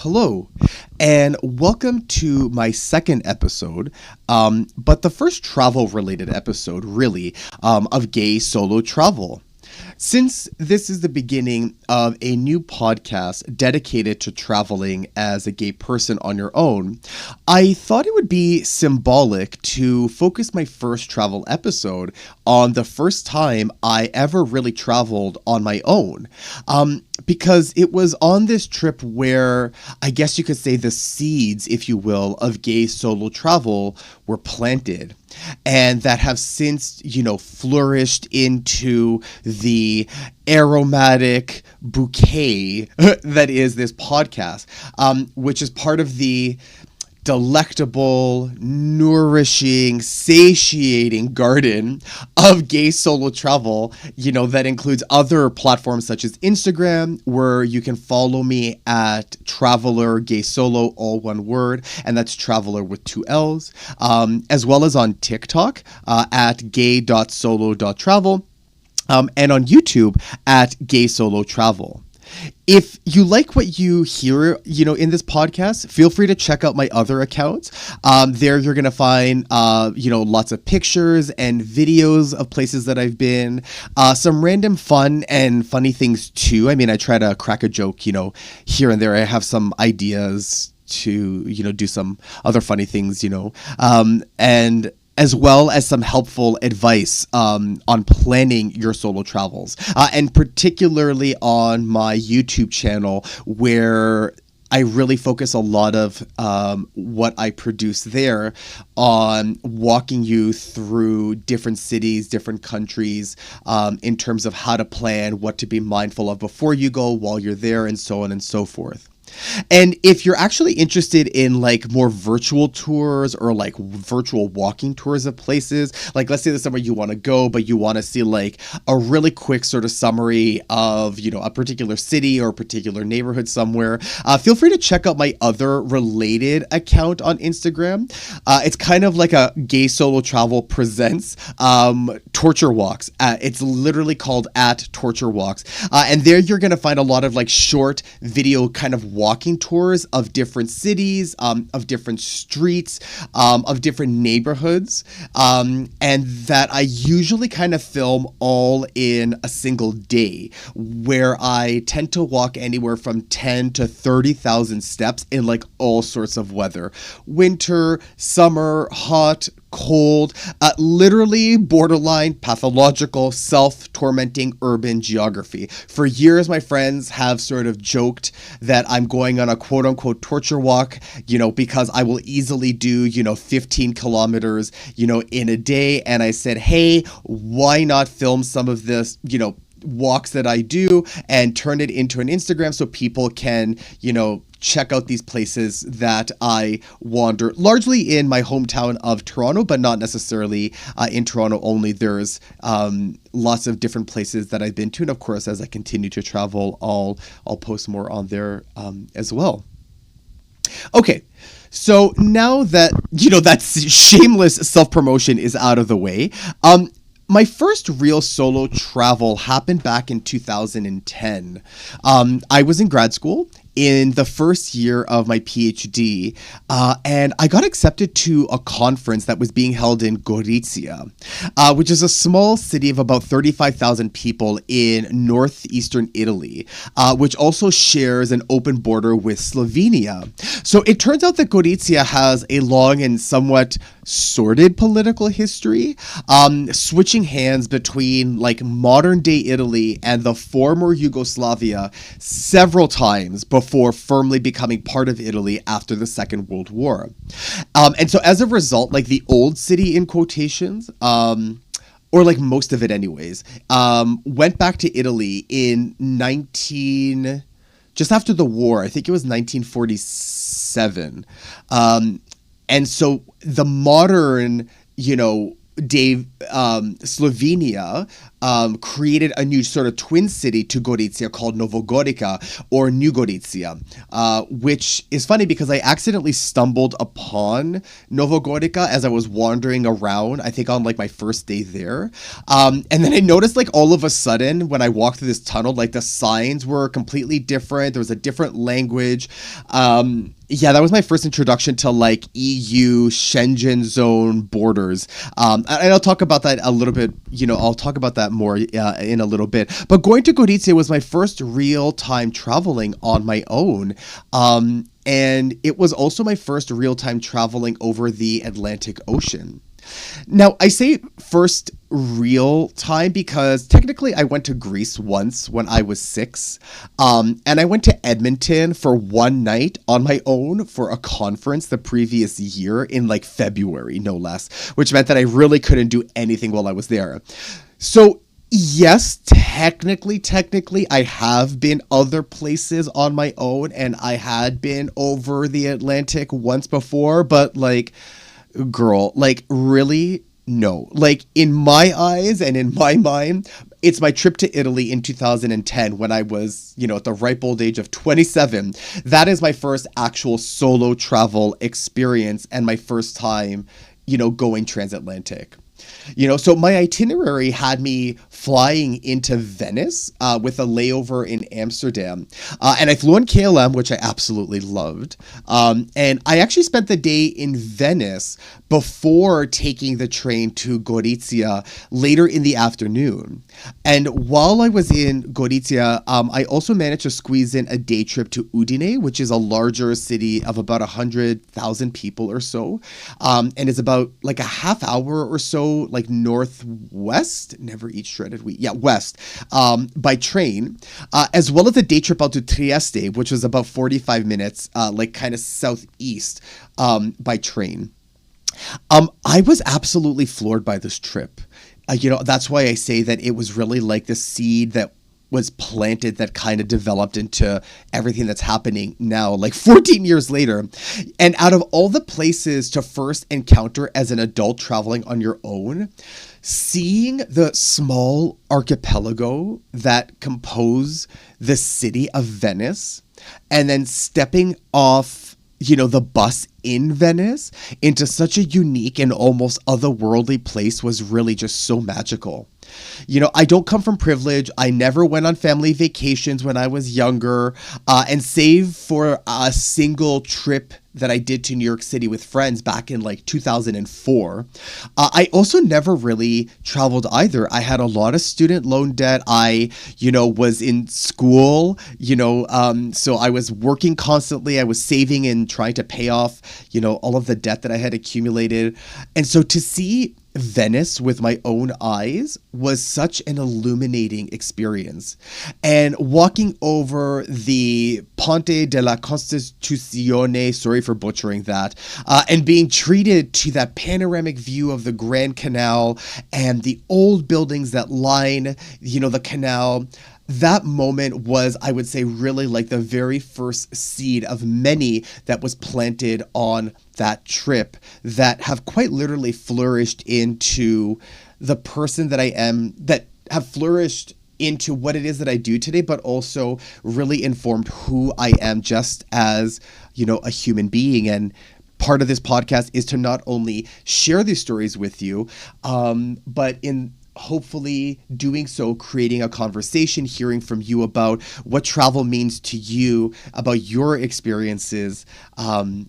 Hello, and welcome to my second episode, but the first travel-related episode, really, of Gay Solo Travel. Since this is the beginning of a new podcast dedicated to traveling as a gay person on your own, I thought it would be symbolic to focus my first travel episode on the first time I ever really traveled on my own. Because it was on this trip where I guess you could say the seeds, if you will, of gay solo travel were planted, and that have since, flourished into the aromatic bouquet that is this podcast, which is part of the delectable, nourishing, satiating garden of gay solo travel, that includes other platforms such as Instagram, where you can follow me at Traveler Gay Solo, all one word, and that's Traveler with two L's, as well as on TikTok at gay.solo.travel, and on YouTube at Gay Solo Travel. If you like what you hear, in this podcast, feel free to check out my other accounts. There you're going to find, lots of pictures and videos of places that I've been, some random fun and funny things too. I mean, I try to crack a joke, here and there. I have some ideas to, do some other funny things, and as well as some helpful advice on planning your solo travels, and particularly on my YouTube channel, where I really focus a lot of what I produce there on walking you through different cities, different countries, in terms of how to plan, what to be mindful of before you go, while you're there, and so on and so forth. And if you're actually interested in more virtual tours or virtual walking tours of places, let's say there's somewhere you want to go, but you want to see a really quick sort of summary of, a particular city or a particular neighborhood somewhere, feel free to check out my other related account on Instagram. It's kind of like a Gay Solo Travel presents torture walks. It's literally called at Torture Walks. And there you're going to find a lot of short video kind of walking tours of different cities, of different streets, of different neighborhoods, and that I usually kind of film all in a single day, where I tend to walk anywhere from 10 to 30,000 steps in all sorts of weather: winter, summer, hot, cold, literally borderline pathological, self-tormenting urban geography. For years, my friends have sort of joked that I'm going on a quote-unquote torture walk, because I will easily do, 15 kilometers, in a day. And I said, hey, why not film some of this, walks that I do and turn it into an Instagram so people can, check out these places that I wander, largely in my hometown of Toronto, but not necessarily in Toronto only. There's lots of different places that I've been to, and of course, as I continue to travel, I'll post more on there as well. Okay. So now that, that shameless self-promotion is out of the way, my first real solo travel happened back in 2010. I was in grad school in the first year of my Ph.D, and I got accepted to a conference that was being held in Gorizia, which is a small city of about 35,000 people in northeastern Italy, which also shares an open border with Slovenia. So it turns out that Gorizia has a long and somewhat sordid political history, switching hands between modern day Italy and the former Yugoslavia several times before firmly becoming part of Italy after the Second World War. And so as a result, the old city in quotations, or most of it anyways, went back to Italy in just after the war. I think it was 1947. And so the modern, Slovenia created a new sort of twin city to Gorizia called Novogorica or New Gorizia, which is funny because I accidentally stumbled upon Novogorica as I was wandering around, I think on like my first day there. And then I noticed like all of a sudden when I walked through this tunnel, like the signs were completely different. There was a different language. Yeah, that was my first introduction to like EU Schengen zone borders. And I'll talk about that a little bit, I'll talk about that more in a little bit. But going to Gorizia was my first real time traveling on my own. And it was also my first real time traveling over the Atlantic Ocean. Now, I say first real time because technically I went to Greece once when I was 6. And I went to Edmonton for one night on my own for a conference the previous year in like February, no less, which meant that I really couldn't do anything while I was there. So yes, technically, I have been other places on my own and I had been over the Atlantic once before, but like, girl, like really no. Like in my eyes and in my mind, it's my trip to Italy in 2010 when I was, at the ripe old age of 27. That is my first actual solo travel experience and my first time, going transatlantic. So my itinerary had me flying into Venice with a layover in Amsterdam. And I flew on KLM, which I absolutely loved. And I actually spent the day in Venice before taking the train to Gorizia later in the afternoon. And while I was in Gorizia, I also managed to squeeze in a day trip to Udine, which is a larger city of about 100,000 people or so. And it's about like a half hour or so, like northwest, never eat shredded wheat, west, by train, as well as a day trip out to Trieste, which was about 45 minutes, like kind of southeast, by train. I was absolutely floored by this trip. That's why I say that it was really like the seed that was planted that kind of developed into everything that's happening now, like 14 years later. And out of all the places to first encounter as an adult traveling on your own, seeing the small archipelago that compose the city of Venice and then stepping off the bus in Venice into such a unique and almost otherworldly place was really just so magical. I don't come from privilege. I never went on family vacations when I was younger. And save for a single trip that I did to New York City with friends back in like 2004. I also never really traveled either. I had a lot of student loan debt. I, was in school, so I was working constantly. I was saving and trying to pay off, all of the debt that I had accumulated. And so to see Venice with my own eyes was such an illuminating experience. And walking over the Ponte della Costituzione, sorry for butchering that, and being treated to that panoramic view of the Grand Canal and the old buildings that line, the canal. That moment was, I would say, really like the very first seed of many that was planted on that trip that have quite literally flourished into the person that I am, that have flourished into what it is that I do today, but also really informed who I am just as, a human being. And part of this podcast is to not only share these stories with you, but in hopefully doing so, creating a conversation, hearing from you about what travel means to you, about your experiences, and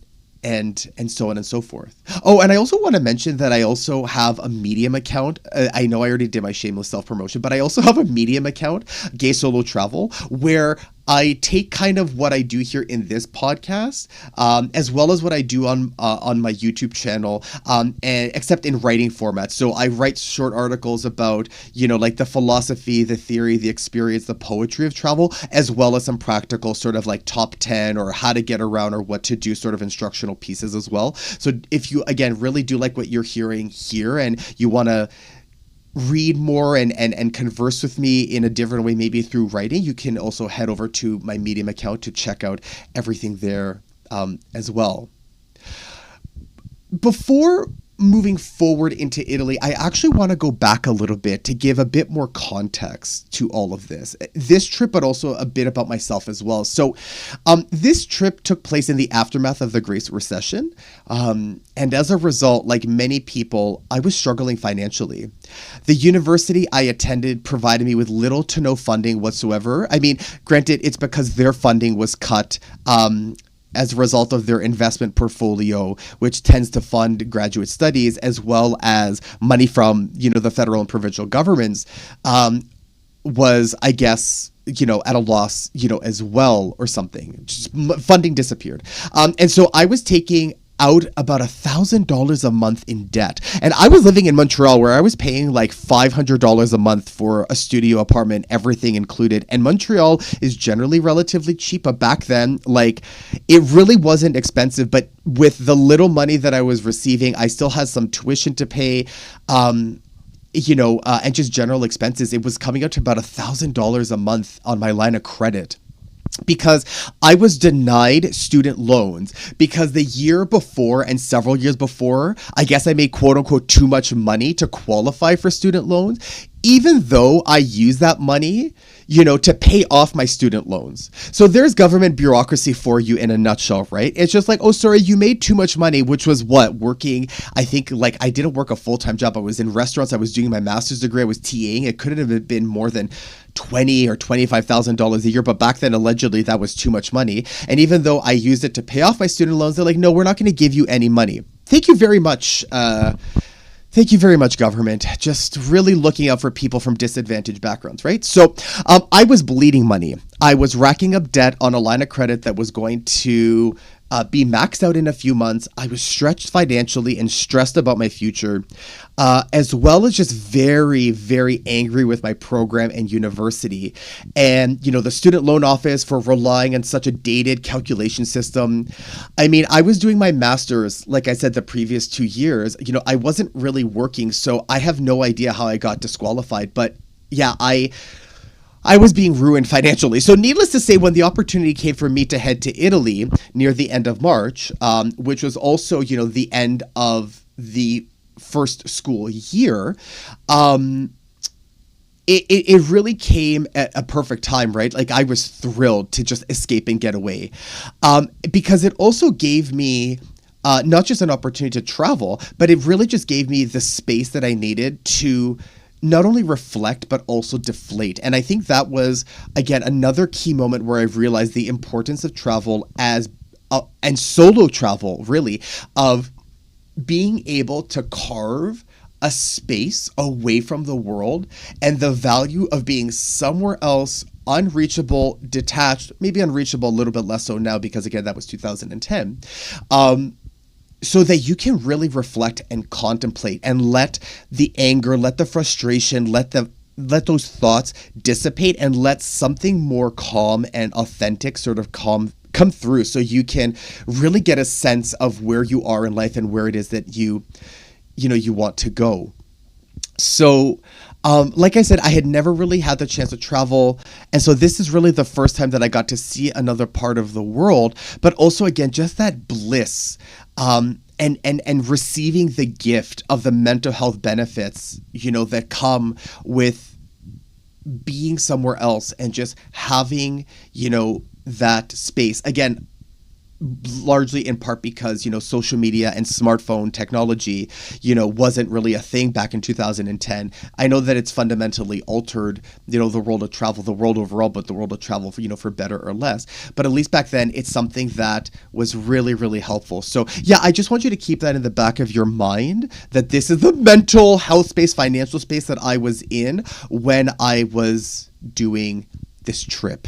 so on and so forth. Oh, and I also want to mention that I also have a Medium account. I know I already did my shameless self-promotion, but I also have a Medium account, Gay Solo Travel, where I take kind of what I do here in this podcast, as well as what I do on my YouTube channel, and except in writing format. So I write short articles about, like the philosophy, the theory, the experience, the poetry of travel, as well as some practical sort of like top 10 or how to get around or what to do sort of instructional pieces as well. So if you, again, really do like what you're hearing here and you want to read more and converse with me in a different way, maybe through writing, you can also head over to my Medium account to check out everything there as well. Before moving forward into Italy, I actually want to go back a little bit to give a bit more context to all of this trip, but also a bit about myself as well. So this trip took place in the aftermath of the Great Recession. And as a result, like many people, I was struggling financially. The university I attended provided me with little to no funding whatsoever. I mean, granted, it's because their funding was cut as a result of their investment portfolio, which tends to fund graduate studies, as well as money from, the federal and provincial governments, was, I guess, at a loss, as well or something. Just funding disappeared. And so I was taking out about $1,000 a month in debt. And I was living in Montreal, where I was paying like $500 a month for a studio apartment, everything included. And Montreal is generally relatively cheap, but back then, like, it really wasn't expensive. But with the little money that I was receiving, I still had some tuition to pay, and just general expenses. It was coming out to about $1,000 a month on my line of credit, because I was denied student loans because the year before and several years before, I guess I made quote unquote too much money to qualify for student loans, even though I used that money, to pay off my student loans. So there's government bureaucracy for you in a nutshell, right? It's just like, oh, sorry, you made too much money, which was what? Working, I think, like, I didn't work a full-time job. I was in restaurants. I was doing my master's degree. I was TAing. It couldn't have been more than $20,000 or $25,000 a year. But back then, allegedly, that was too much money. And even though I used it to pay off my student loans, they're like, no, we're not going to give you any money. Thank you very much. Thank you very much, government. Just really looking out for people from disadvantaged backgrounds, right? So I was bleeding money. I was racking up debt on a line of credit that was going to be maxed out in a few months. I was stretched financially and stressed about my future, as well as just very, very angry with my program and university. And, the student loan office for relying on such a dated calculation system. I mean, I was doing my master's, like I said, the previous 2 years. I wasn't really working, so I have no idea how I got disqualified. But yeah, I was being ruined financially. So needless to say, when the opportunity came for me to head to Italy near the end of March, which was also, the end of the first school year, it really came at a perfect time, right? Like, I was thrilled to just escape and get away, because it also gave me not just an opportunity to travel, but it really just gave me the space that I needed to not only reflect, but also deflate. And I think that was, again, another key moment where I've realized the importance of travel and solo travel, really, of being able to carve a space away from the world, and the value of being somewhere else, unreachable, detached, maybe unreachable a little bit less so now, because again, that was 2010. So that you can really reflect and contemplate and let the anger, let the frustration, let those thoughts dissipate, and let something more calm and authentic sort of come through, so you can really get a sense of where you are in life and where it is that you want to go. So, like I said, I had never really had the chance to travel. And so this is really the first time that I got to see another part of the world, but also, again, just that bliss, and receiving the gift of the mental health benefits, that come with being somewhere else and just having, that space. Again, largely in part because, social media and smartphone technology, wasn't really a thing back in 2010. I know that it's fundamentally altered, the world of travel, the world overall, but the world of travel for better or less. But at least back then, it's something that was really, really helpful. So yeah, I just want you to keep that in the back of your mind, that this is the mental health space, financial space that I was in when I was doing this trip.